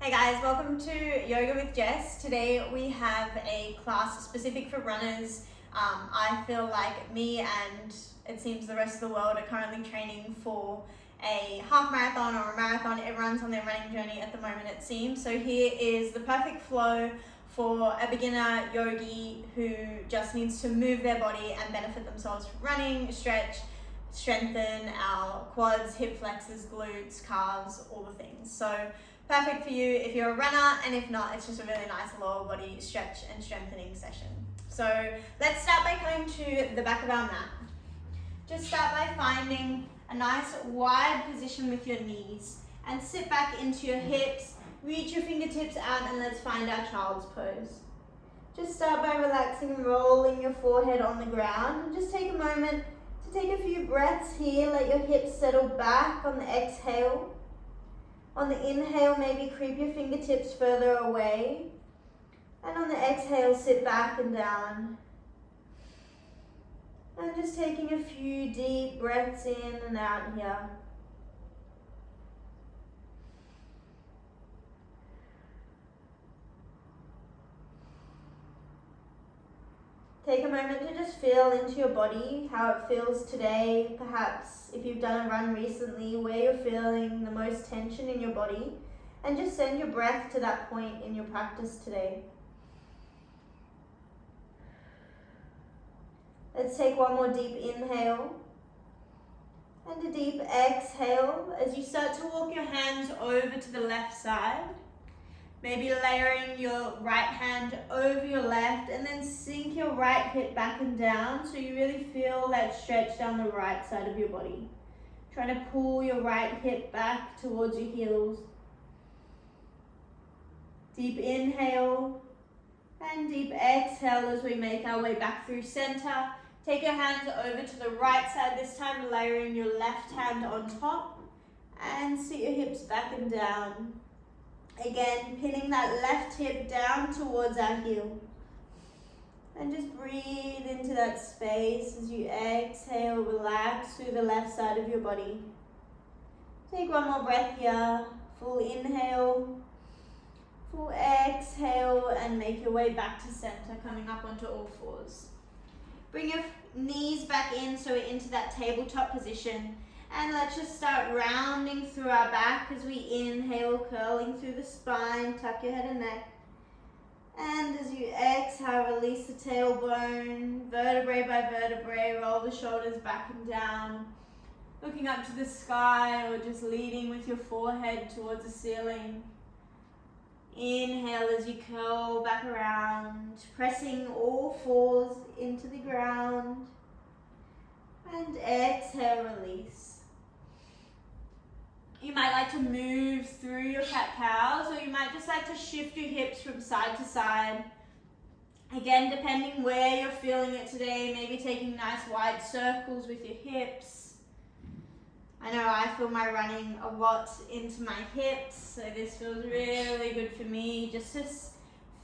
Hey guys, welcome to Yoga with Jess. Today we have a class specific for runners. I feel like me and it seems the rest of the world are currently training for a half marathon or a marathon. Everyone's on their running journey at the moment, it seems. So here is the perfect flow for a beginner yogi who just needs to move their body and benefit themselves from running, stretch, strengthen our quads, hip flexors, glutes, calves, all the things. So perfect for you if you're a runner, and if not, it's just a really nice lower body stretch and strengthening session. So let's start by coming to the back of our mat. Just start by finding a nice wide position with your knees and sit back into your hips, reach your fingertips out, and let's find our child's pose. Just start by relaxing and rolling your forehead on the ground, and just take a moment to take a few breaths here. Let your hips settle back on the exhale. On the inhale, maybe creep your fingertips further away. And on the exhale, sit back and down. And just taking a few deep breaths in and out here. Take a moment to just feel into your body, how it feels today. Perhaps if you've done a run recently, where you're feeling the most tension in your body, and just send your breath to that point in your practice today. Let's take one more deep inhale and a deep exhale as you start to walk your hands over to the left side. Maybe layering your right hand over your left, and then sink your right hip back and down so you really feel that stretch down the right side of your body. Trying to pull your right hip back towards your heels. Deep inhale and deep exhale as we make our way back through center. Take your hands over to the right side, this time layering your left hand on top, and sit your hips back and down. Again, pinning that left hip down towards our heel. And just breathe into that space as you exhale, relax through the left side of your body. Take one more breath here. Full inhale, full exhale, and make your way back to center, coming up onto all fours. Bring your knees back in so we're into that tabletop position. And let's just start rounding through our back as we inhale, curling through the spine, tuck your head and neck. And as you exhale, release the tailbone, vertebrae by vertebrae, roll the shoulders back and down, looking up to the sky or just leading with your forehead towards the ceiling. Inhale as you curl back around, pressing all fours into the ground. And exhale, release. You might like to move through your cat-cows, or you might just like to shift your hips from side to side. Again, depending where you're feeling it today, maybe taking nice wide circles with your hips. I know I feel my running a lot into my hips, so this feels really good for me. Just to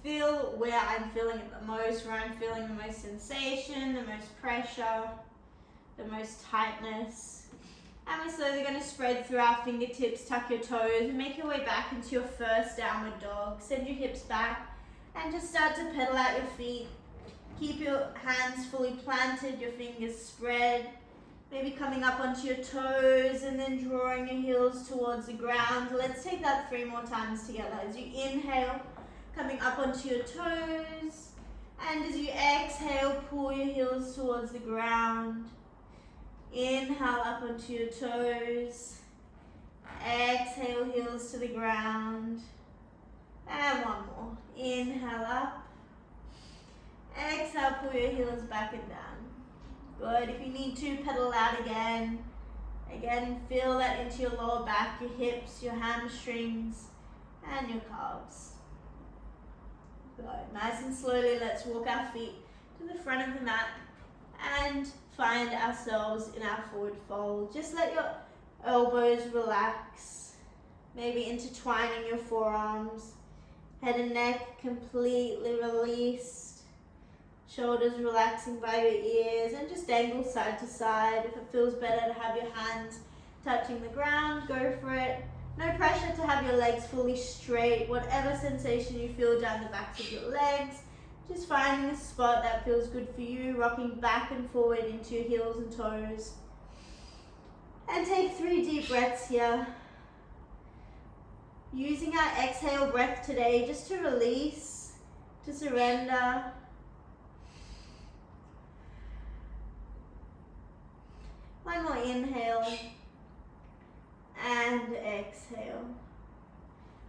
feel where I'm feeling it the most, where I'm feeling the most sensation, the most pressure, the most tightness. And we're slowly going to spread through our fingertips, tuck your toes, and make your way back into your first downward dog. Send your hips back and just start to pedal out your feet. Keep your hands fully planted, your fingers spread. Maybe coming up onto your toes and then drawing your heels towards the ground. Let's take that 3 more times together. As you inhale, coming up onto your toes. And as you exhale, pull your heels towards the ground. Inhale up onto your toes. Exhale, heels to the ground. And one more. Inhale up. Exhale, pull your heels back and down. Good. If you need to, pedal out again. Again, feel that into your lower back, your hips, your hamstrings, and your calves. Good. Nice and slowly, let's walk our feet to the front of the mat and find ourselves in our forward fold. Just let your elbows relax, maybe intertwining your forearms, head and neck completely released, shoulders relaxing by your ears, and just dangle side to side. If it feels better to have your hands touching the ground, go for it. No pressure to have your legs fully straight. Whatever sensation you feel down the backs of your legs, just finding a spot that feels good for you, rocking back and forward into your heels and toes. And take 3 deep breaths here. Using our exhale breath today just to release, to surrender. One more inhale and exhale.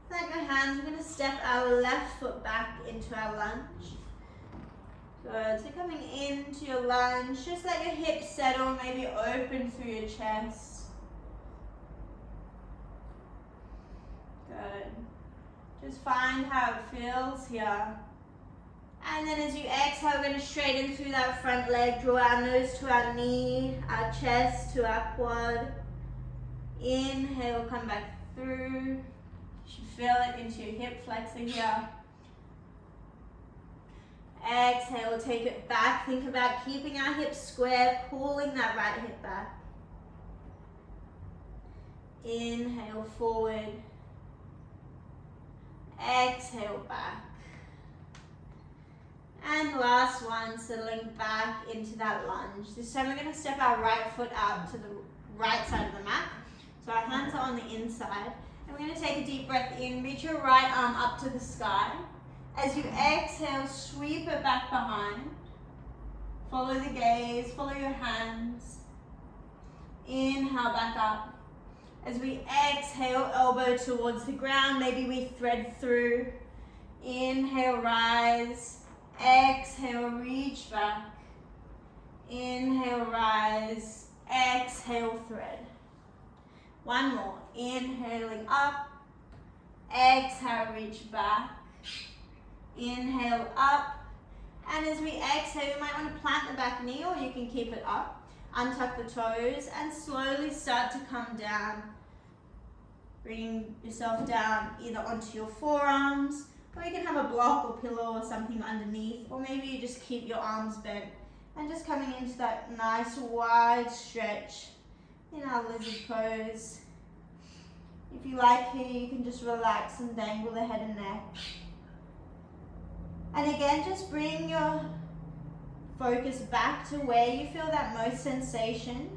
Plant your hands. We're going to step our left foot back into our lunge. Good. So coming into your lunge, just let your hips settle, maybe open through your chest. Good. Just find how it feels here. And then as you exhale, we're going to straighten through that front leg, draw our nose to our knee, our chest to our quad. Inhale, come back through. You should feel it into your hip flexor here. Exhale, take it back. Think about keeping our hips square, pulling that right hip back. Inhale, forward. Exhale, back. And last one, settling back into that lunge. This time we're going to step our right foot out to the right side of the mat. So our hands are on the inside. And we're going to take a deep breath in, reach your right arm up to the sky. As you exhale, sweep it back behind. Follow the gaze, follow your hands. Inhale, back up. As we exhale, elbow towards the ground, maybe we thread through. Inhale, rise. Exhale, reach back. Inhale, rise. Exhale, thread. One more. Inhaling up. Exhale, reach back. Inhale, up. And as we exhale, you might want to plant the back knee, or you can keep it up. Untuck the toes and slowly start to come down. Bring yourself down either onto your forearms, or you can have a block or pillow or something underneath, or maybe you just keep your arms bent and just coming into that nice wide stretch in our lizard pose. If you like here, you can just relax and dangle the head and neck. And again, just bring your focus back to where you feel that most sensation.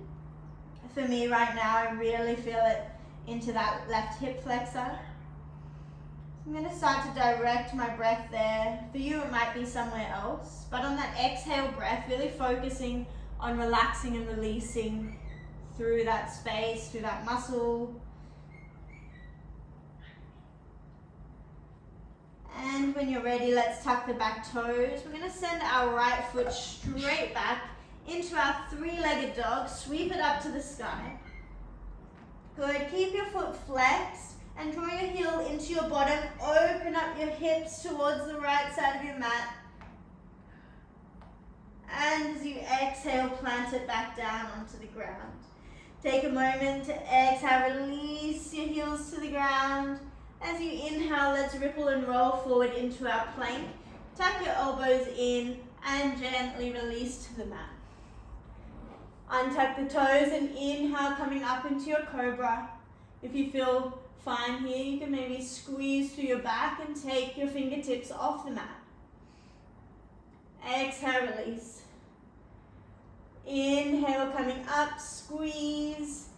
For me right now, I really feel it into that left hip flexor. I'm going to start to direct my breath there. For you, it might be somewhere else. But on that exhale breath, really focusing on relaxing and releasing through that space, through that muscle. And when you're ready, let's tuck the back toes. We're going to send our right foot straight back into our 3-legged dog. Sweep it up to the sky. Good. Keep your foot flexed and draw your heel into your bottom. Open up your hips towards the right side of your mat. And as you exhale, plant it back down onto the ground. Take a moment to exhale, release your heels to the ground. As you inhale, let's ripple and roll forward into our plank. Tuck your elbows in and gently release to the mat. Untuck the toes and inhale, coming up into your cobra. If you feel fine here, you can maybe squeeze through your back and take your fingertips off the mat. Exhale, release. Inhale, coming up, squeeze.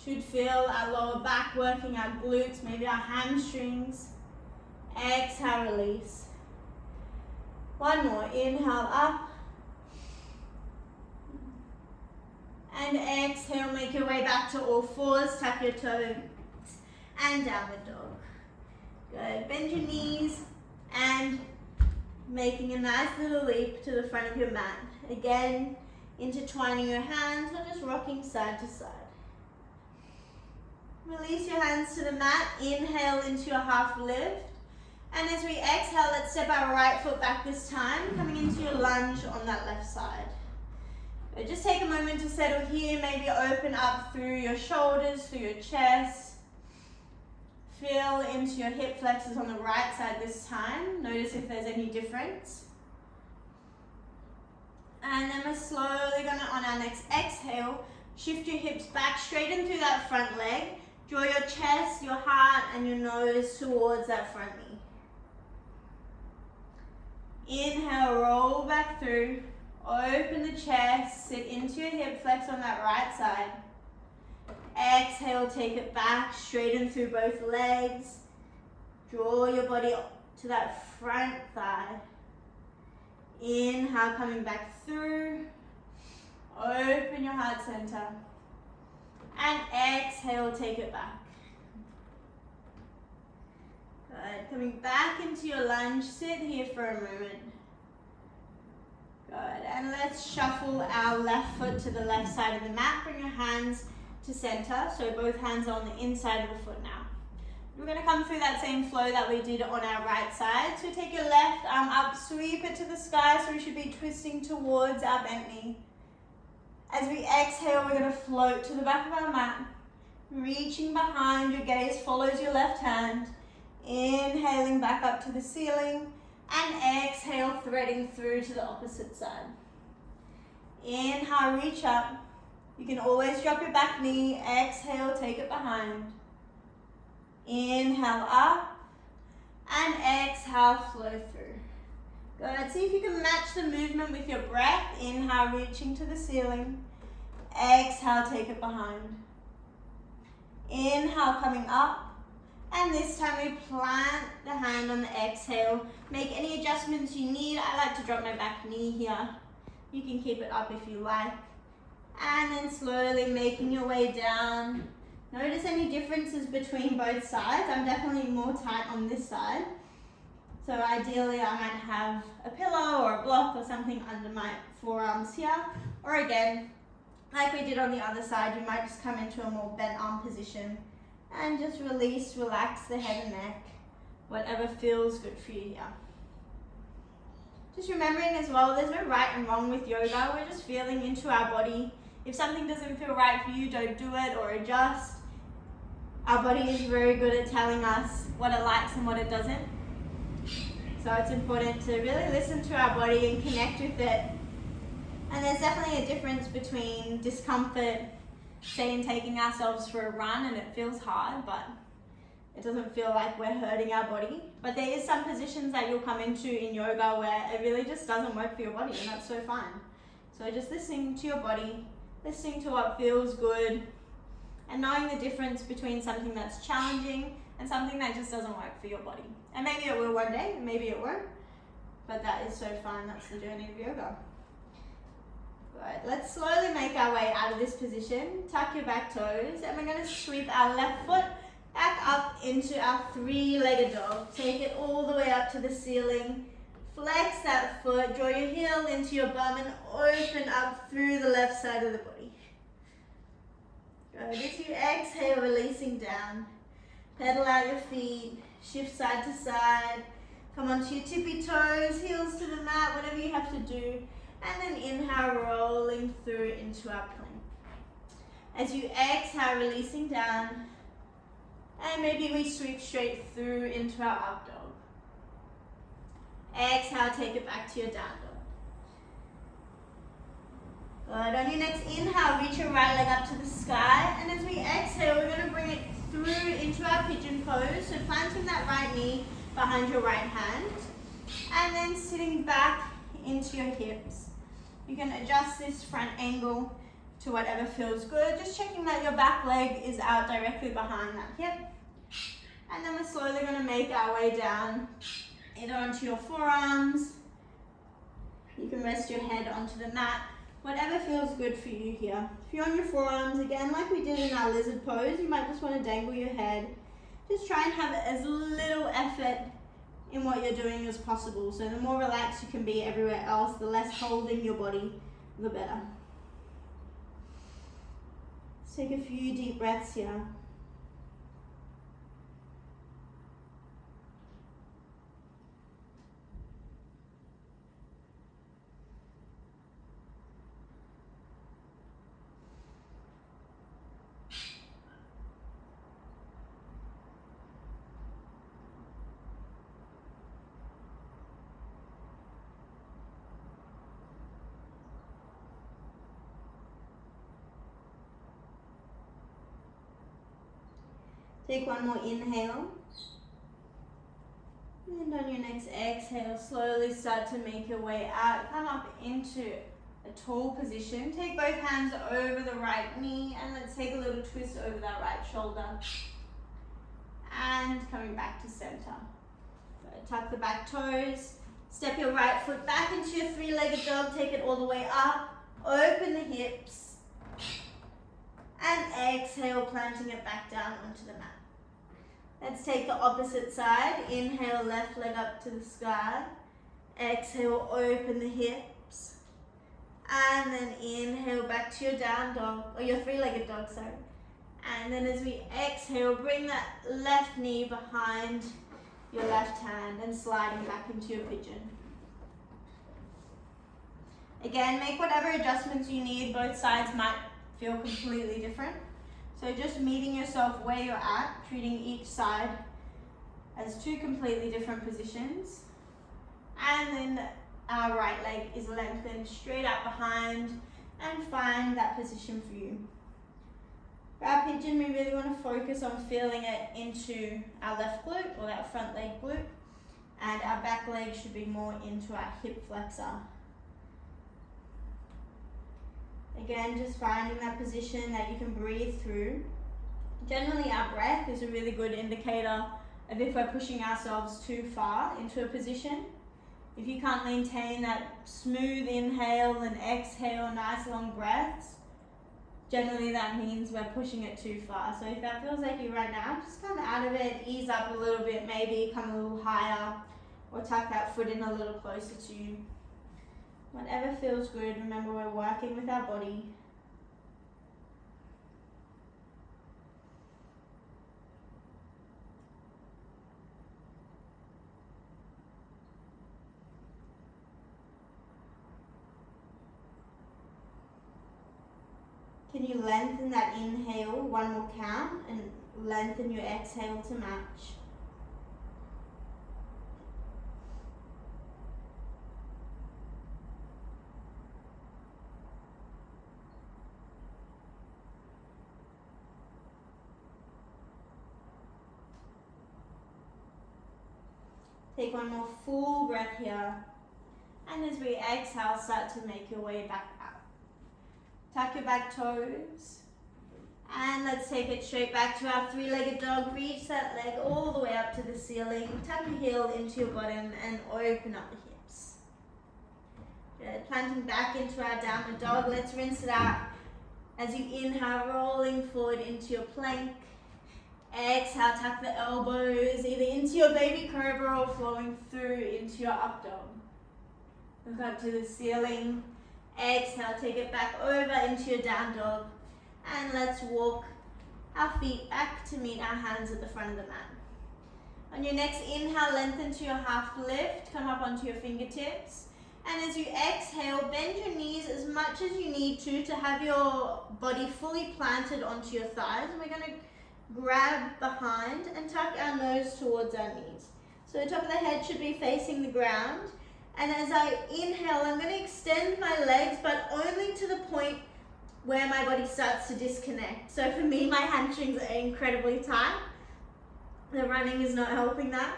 Should feel our lower back working, our glutes, maybe our hamstrings. Exhale, release. One more, inhale up. And exhale, make your way back to all fours, tuck your toes and downward dog. Good, bend your knees and making a nice little leap to the front of your mat. Again, intertwining your hands or just rocking side to side. Release your hands to the mat, inhale into your half lift. And as we exhale, let's step our right foot back this time, coming into your lunge on that left side. So just take a moment to settle here, maybe open up through your shoulders, through your chest. Feel into your hip flexors on the right side this time. Notice if there's any difference. And then we're slowly going to, on our next exhale, shift your hips back, straighten through that front leg. Draw your chest, your heart, and your nose towards that front knee. Inhale, roll back through. Open the chest, sit into your hip flex on that right side. Exhale, take it back, straighten through both legs. Draw your body to that front thigh. Inhale, coming back through. Open your heart center. And exhale, take it back. Good. Coming back into your lunge, sit here for a moment. Good. And let's shuffle our left foot to the left side of the mat. Bring your hands to center, so both hands are on the inside of the foot now. We're going to come through that same flow that we did on our right side. So take your left arm up, sweep it to the sky, so we should be twisting towards our bent knee. As we exhale, we're going to float to the back of our mat, reaching behind, your gaze follows your left hand, inhaling back up to the ceiling, and exhale, threading through to the opposite side. Inhale, reach up. You can always drop your back knee. Exhale, take it behind. Inhale up, and exhale, flow through. Good. See if you can match the movement with your breath. Inhale, reaching to the ceiling. Exhale, take it behind. Inhale, coming up. And this time we plant the hand on the exhale. Make any adjustments you need. I like to drop my back knee here. You can keep it up if you like. And then slowly making your way down. Notice any differences between both sides. I'm definitely more tight on this side. So ideally I might have a pillow or a block or something under my forearms here. Or again, like we did on the other side, you might just come into a more bent arm position and just release, relax the head and neck, whatever feels good for you here. Just remembering as well, there's no right and wrong with yoga. We're just feeling into our body. If something doesn't feel right for you, don't do it or adjust. Our body is very good at telling us what it likes and what it doesn't. So it's important to really listen to our body and connect with it. And there's definitely a difference between discomfort, say in taking ourselves for a run and it feels hard, but it doesn't feel like we're hurting our body. But there is some positions that you'll come into in yoga where it really just doesn't work for your body, and that's so fine. So just listening to your body, listening to what feels good, and knowing the difference between something that's challenging and something that just doesn't work for your body. And maybe it will one day, maybe it won't, but that is so fine. That's the journey of yoga. Good. Let's slowly make our way out of this position. Tuck your back toes, and we're going to sweep our left foot back up into our three-legged dog. Take it all the way up to the ceiling. Flex that foot, draw your heel into your bum and open up through the left side of the body. Good. As you exhale, releasing down. Pedal out your feet, shift side to side. Come onto your tippy toes, heels to the mat, whatever you have to do. And then inhale, rolling through into our plank. As you exhale, releasing down. And maybe we sweep straight through into our up dog. Exhale, take it back to your down dog. Good. On your next inhale, reach your right leg up to the sky. And as we exhale, we're going to bring it through into our pigeon pose. So planting that right knee behind your right hand. And then sitting back into your hips. You can adjust this front angle to whatever feels good. Just checking that your back leg is out directly behind that hip. And then we're slowly going to make our way down either onto your forearms. You can rest your head onto the mat. Whatever feels good for you here. If you're on your forearms, again, like we did in our lizard pose, you might just want to dangle your head. Just try and have as little effort in what you're doing as possible. So the more relaxed you can be everywhere else, the less holding your body, the better. Let's take a few deep breaths here. Take one more inhale. And on your next exhale, slowly start to make your way out. Come up into a tall position. Take both hands over the right knee and let's take a little twist over that right shoulder. And coming back to center. Tuck the back toes. Step your right foot back into your three-legged dog. Take it all the way up. Open the hips. And exhale, planting it back down onto the mat. Let's take the opposite side. Inhale, left leg up to the sky. Exhale, open the hips. And then inhale back to your down dog, or your three-legged dog, sorry. And then as we exhale, bring that left knee behind your left hand and sliding back into your pigeon. Again, make whatever adjustments you need. Both sides might feel completely different. So just meeting yourself where you're at, treating each side as two completely different positions. And then our right leg is lengthened straight out behind and find that position for you. For our pigeon, we really want to focus on feeling it into our left glute or that front leg glute, and our back leg should be more into our hip flexor. Again, just finding that position that you can breathe through. Generally, our breath is a really good indicator of if we're pushing ourselves too far into a position. If you can't maintain that smooth inhale and exhale, nice long breaths, generally that means we're pushing it too far. So if that feels like you right now, just come out of it, ease up a little bit, maybe come a little higher, or tuck that foot in a little closer to you. Whatever feels good. Remember, we're working with our body. Can you lengthen that inhale, one more count, and lengthen your exhale to match? Take one more full breath here. And as we exhale, start to make your way back out. Tuck your back toes. And let's take it straight back to our three-legged dog. Reach that leg all the way up to the ceiling. Tuck your heel into your bottom and open up the hips. Good. Planting back into our downward dog. Let's rinse it out. As you inhale, rolling forward into your plank. Exhale, tuck the elbows either into your baby cobra or flowing through into your up dog. Look up to the ceiling. Exhale, take it back over into your down dog. And let's walk our feet back to meet our hands at the front of the mat. On your next inhale, lengthen to your half lift. Come up onto your fingertips. And as you exhale, bend your knees as much as you need to have your body fully planted onto your thighs. And we're going to grab behind and tuck our nose towards our knees. So the top of the head should be facing the ground. And as I inhale, I'm going to extend my legs, but only to the point where my body starts to disconnect. So for me, my hamstrings are incredibly tight. The running is not helping that.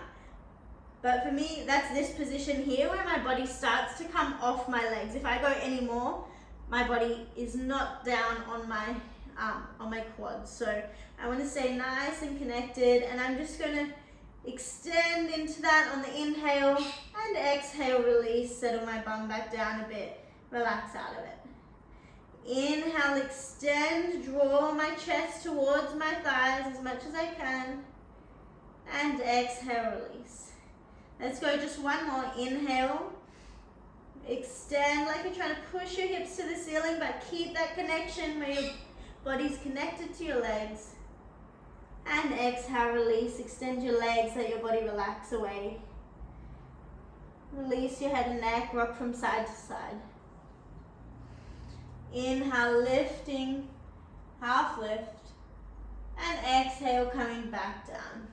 But for me, that's this position here where my body starts to come off my legs. If I go any more, my body is not down on my quads. So I want to stay nice and connected, and I'm just going to extend into that on the inhale and exhale, release, settle my bum back down a bit, relax out of it. Inhale, extend, draw my chest towards my thighs as much as I can, and exhale, release. Let's go just one more. Inhale, extend like you're trying to push your hips to the ceiling, but keep that connection where your body's connected to your legs. And exhale, release, extend your legs, let your body relax away. Release your head and neck, rock from side to side. Inhale, lifting, half lift, and exhale, coming back down.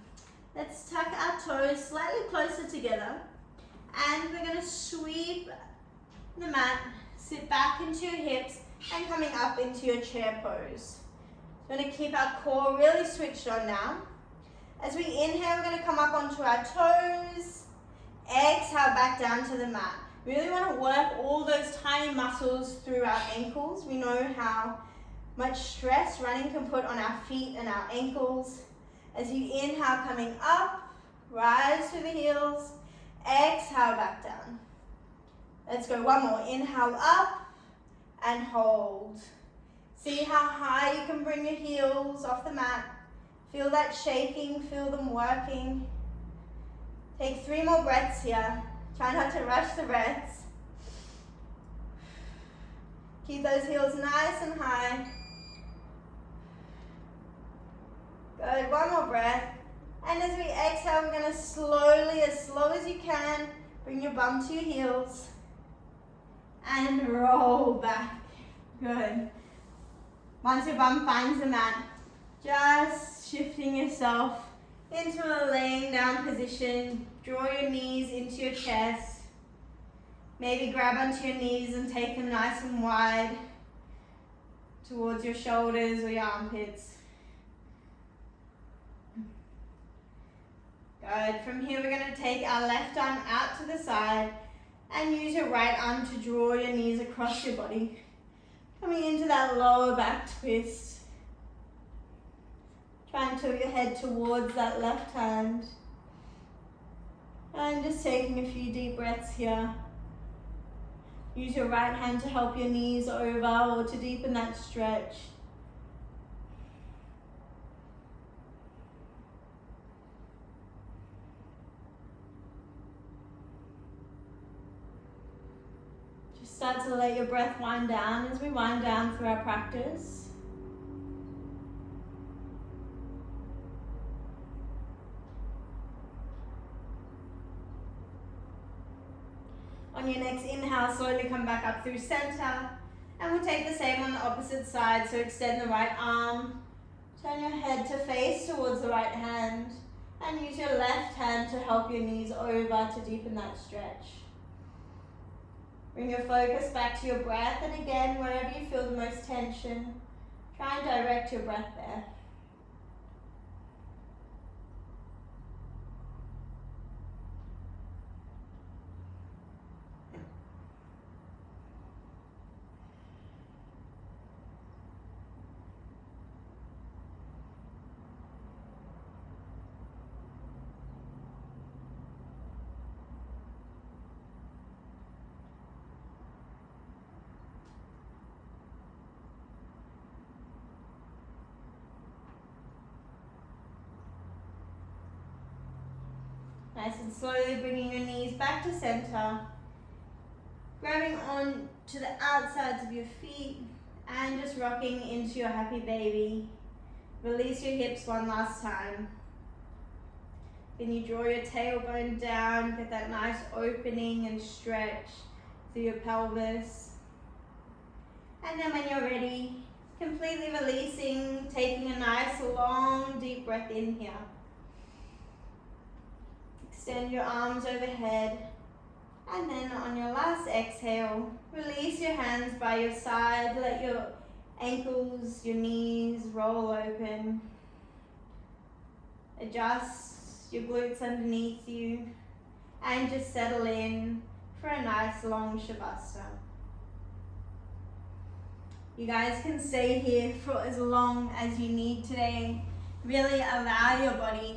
Let's tuck our toes slightly closer together, and we're going to sweep the mat, sit back into your hips, and coming up into your chair pose. We're going to keep our core really switched on now. As we inhale, we're going to come up onto our toes. Exhale, back down to the mat. Really want to work all those tiny muscles through our ankles. We know how much stress running can put on our feet and our ankles. As you inhale, coming up, rise to the heels. Exhale, back down. Let's go one more. Inhale up and hold. See how high you can bring your heels off the mat. Feel that shaking, feel them working. Take 3 more breaths here. Try not to rush the breaths. Keep those heels nice and high. Good, one more breath. And as we exhale, we're going to slowly, as slow as you can, bring your bum to your heels. And roll back. Good. Once your bum finds the mat, just shifting yourself into a laying down position. Draw your knees into your chest. Maybe grab onto your knees and take them nice and wide towards your shoulders or your armpits. Good. From here, we're going to take our left arm out to the side and use your right arm to draw your knees across your body. Coming into that lower back twist. Try and tilt your head towards that left hand. And just taking a few deep breaths here. Use your right hand to help your knees over or to deepen that stretch. Just start to let your breath wind down as we wind down through our practice. On your next inhale, slowly come back up through center. And we'll take the same on the opposite side. So extend the right arm. Turn your head to face towards the right hand. And use your left hand to help your knees over to deepen that stretch. Bring your focus back to your breath. And again, wherever you feel the most tension, try and direct your breath there. Nice and slowly bringing your knees back to center. Grabbing on to the outsides of your feet and just rocking into your happy baby. Release your hips one last time. Then you draw your tailbone down, get that nice opening and stretch through your pelvis. And then when you're ready, completely releasing, taking a nice long deep breath in here. Extend your arms overhead, and then on your last exhale, release your hands by your side, let your ankles, your knees roll open. Adjust your glutes underneath you, and just settle in for a nice long Shavasana. You guys can stay here for as long as you need today. Really allow your body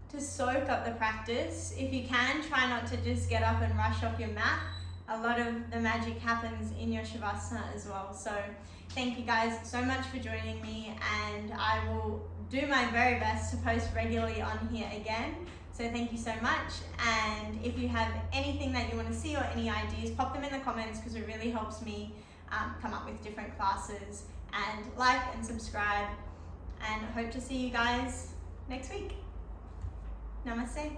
to soak up the practice. If you can, try not to just get up and rush off your mat. A lot of the magic happens in your Shavasana as well. So thank you guys so much for joining me, and I will do my very best to post regularly on here again. So thank you so much, and if you have anything that you want to see or any ideas, pop them in the comments because it really helps me come up with different classes. And like and subscribe, and hope to see you guys next week. Namaste.